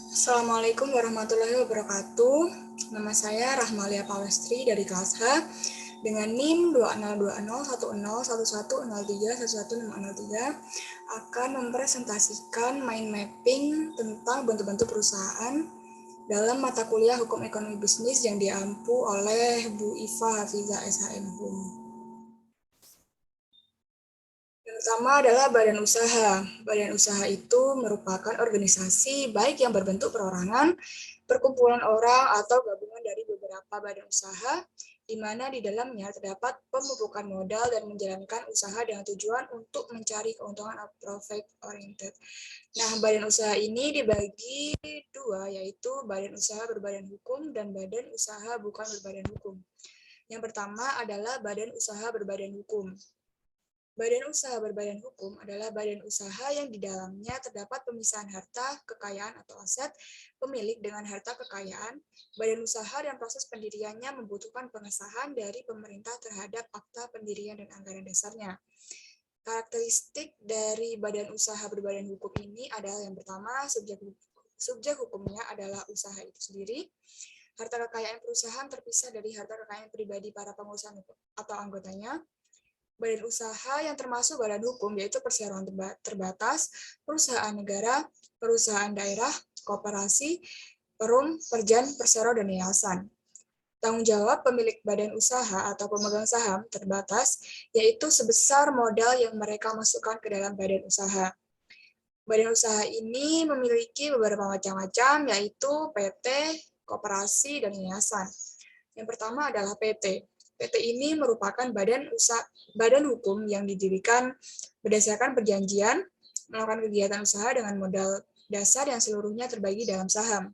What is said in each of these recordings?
Assalamualaikum warahmatullahi wabarakatuh. Nama saya Rahmalia Pawestri dari kelas H dengan NIM 2020101103110603 akan mempresentasikan mind mapping tentang bentuk-bentuk perusahaan dalam mata kuliah Hukum Ekonomi Bisnis yang diampu oleh Bu Iva Hafiza SHM Hum. Yang pertama adalah badan usaha. Badan usaha itu merupakan organisasi baik yang berbentuk perorangan, perkumpulan orang, atau gabungan dari beberapa badan usaha, di mana di dalamnya terdapat pemupukan modal dan menjalankan usaha dengan tujuan untuk mencari keuntungan atau profit oriented. Nah, badan usaha ini dibagi dua, yaitu badan usaha berbadan hukum dan badan usaha bukan berbadan hukum. Yang pertama adalah badan usaha berbadan hukum. Badan usaha berbadan hukum adalah badan usaha yang di dalamnya terdapat pemisahan harta, kekayaan atau aset pemilik dengan harta kekayaan. Badan usaha dan proses pendiriannya membutuhkan pengesahan dari pemerintah terhadap akta pendirian dan anggaran dasarnya. Karakteristik dari badan usaha berbadan hukum ini adalah yang pertama, subjek hukumnya adalah usaha itu sendiri. Harta kekayaan perusahaan terpisah dari harta kekayaan pribadi para pengusaha atau anggotanya. Badan usaha yang termasuk badan hukum yaitu perseroan terbatas, perusahaan negara, perusahaan daerah, koperasi, perum, perjan, persero, dan yayasan. Tanggung jawab pemilik badan usaha atau pemegang saham terbatas, yaitu sebesar modal yang mereka masukkan ke dalam badan usaha. Badan usaha ini memiliki beberapa macam-macam, yaitu PT, koperasi, dan yayasan. Yang pertama adalah PT. PT ini merupakan badan hukum yang didirikan berdasarkan perjanjian, melakukan kegiatan usaha dengan modal dasar yang seluruhnya terbagi dalam saham,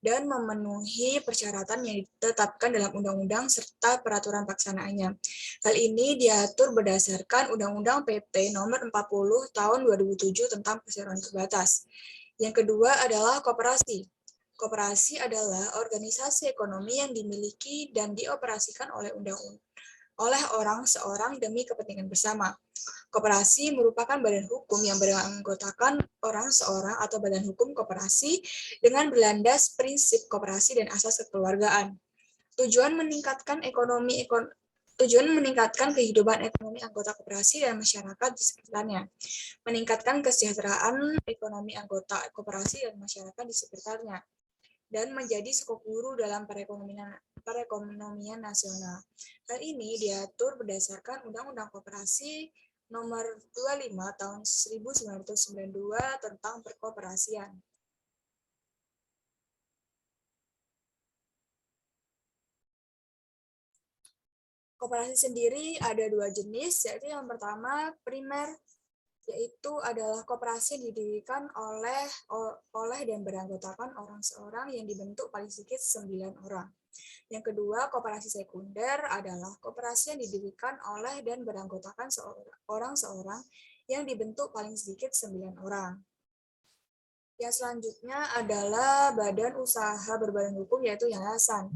dan memenuhi persyaratan yang ditetapkan dalam undang-undang serta peraturan pelaksanaannya. Hal ini diatur berdasarkan Undang-Undang PT Nomor 40 Tahun 2007 tentang perseroan terbatas. Yang kedua adalah koperasi. Koperasi adalah organisasi ekonomi yang dimiliki dan dioperasikan oleh orang seorang demi kepentingan bersama. Koperasi merupakan badan hukum yang beranggotakan orang seorang atau badan hukum koperasi dengan berlandas prinsip koperasi dan asas kekeluargaan. Tujuan meningkatkan kehidupan ekonomi anggota koperasi dan masyarakat di sekitarnya, meningkatkan kesejahteraan ekonomi anggota koperasi dan masyarakat di sekitarnya, dan menjadi skop guru dalam perekonomian nasional. Hal ini diatur berdasarkan Undang-Undang Koperasi Nomor 25 Tahun 1992 tentang perkoperasian. Koperasi sendiri ada dua jenis, yaitu yang pertama primer, yaitu adalah koperasi yang didirikan oleh dan beranggotakan orang seorang yang dibentuk paling sedikit 9 orang. Yang kedua, koperasi sekunder adalah koperasi yang didirikan oleh dan beranggotakan orang seorang yang dibentuk paling sedikit 9 orang. Yang selanjutnya adalah badan usaha berbadan hukum, yaitu yayasan,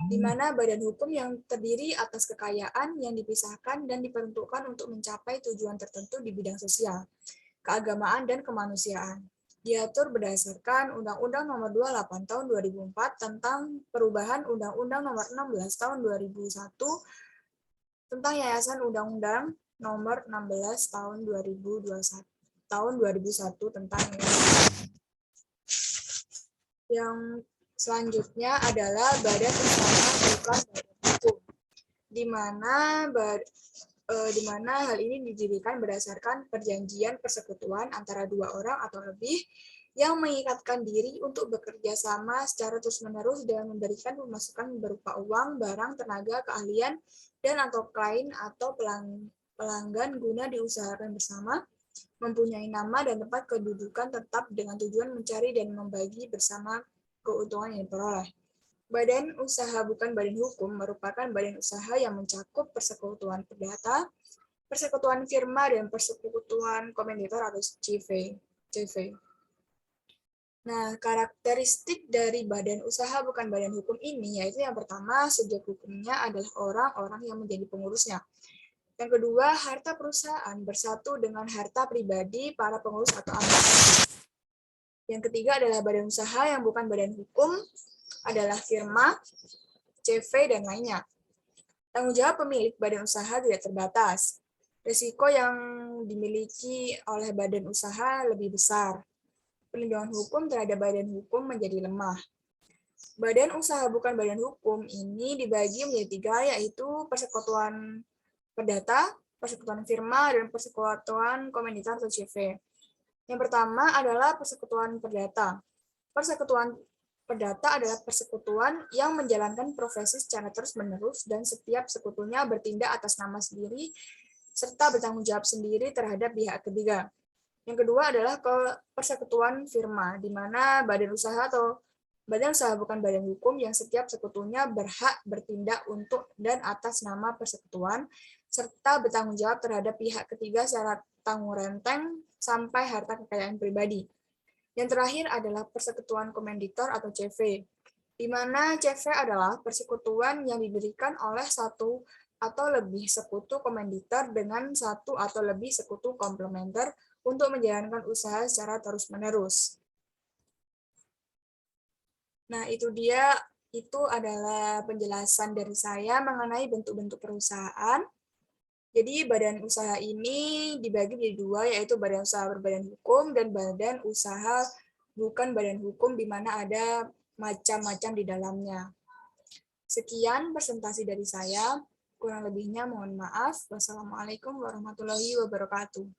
di mana badan hukum yang terdiri atas kekayaan yang dipisahkan dan diperuntukkan untuk mencapai tujuan tertentu di bidang sosial, keagamaan, dan kemanusiaan. Diatur berdasarkan Undang-Undang Nomor 28 Tahun 2004 tentang perubahan Undang-Undang Nomor 16 Tahun 2001 tentang Yayasan, Undang-Undang Nomor 16 Tahun 2001 tentang yayasan. Yang selanjutnya adalah badan usaha bukan badan hukum, di mana hal ini didirikan berdasarkan perjanjian persekutuan antara dua orang atau lebih yang mengikatkan diri untuk bekerja sama secara terus-menerus dengan memberikan pemasukan berupa uang, barang, tenaga, keahlian, dan atau klien atau pelanggan guna diusahakan bersama, mempunyai nama dan tempat kedudukan tetap dengan tujuan mencari dan membagi bersama keuntungan yang diperoleh. Badan usaha bukan badan hukum merupakan badan usaha yang mencakup persekutuan perdata, persekutuan firma, dan persekutuan komentator atau CV. Nah, karakteristik dari badan usaha bukan badan hukum ini yaitu yang pertama, subjek hukumnya adalah orang-orang yang menjadi pengurusnya. Yang kedua, harta perusahaan bersatu dengan harta pribadi para pengurus atau anggota. Yang ketiga adalah badan usaha yang bukan badan hukum, adalah firma, CV, dan lainnya. Tanggung jawab pemilik badan usaha tidak terbatas. Risiko yang dimiliki oleh badan usaha lebih besar. Perlindungan hukum terhadap badan hukum menjadi lemah. Badan usaha bukan badan hukum ini dibagi menjadi tiga, yaitu persekutuan perdata, persekutuan firma, dan persekutuan komoditas atau CV. Yang pertama adalah persekutuan perdata. Persekutuan perdata adalah persekutuan yang menjalankan profesi secara terus-menerus dan setiap sekutunya bertindak atas nama sendiri serta bertanggung jawab sendiri terhadap pihak ketiga. Yang kedua adalah persekutuan firma, di mana badan usaha bukan badan hukum yang setiap sekutunya berhak bertindak untuk dan atas nama persekutuan, serta bertanggung jawab terhadap pihak ketiga secara tanggung renteng sampai harta kekayaan pribadi. Yang terakhir adalah persekutuan komanditor atau CV, di mana CV adalah persekutuan yang didirikan oleh satu atau lebih sekutu komanditor dengan satu atau lebih sekutu komplementer untuk menjalankan usaha secara terus-menerus. Nah, itu adalah penjelasan dari saya mengenai bentuk-bentuk perusahaan. Jadi badan usaha ini dibagi menjadi dua, yaitu badan usaha berbadan hukum dan badan usaha bukan badan hukum, di mana ada macam-macam di dalamnya. Sekian presentasi dari saya, kurang lebihnya mohon maaf. Wassalamualaikum warahmatullahi wabarakatuh.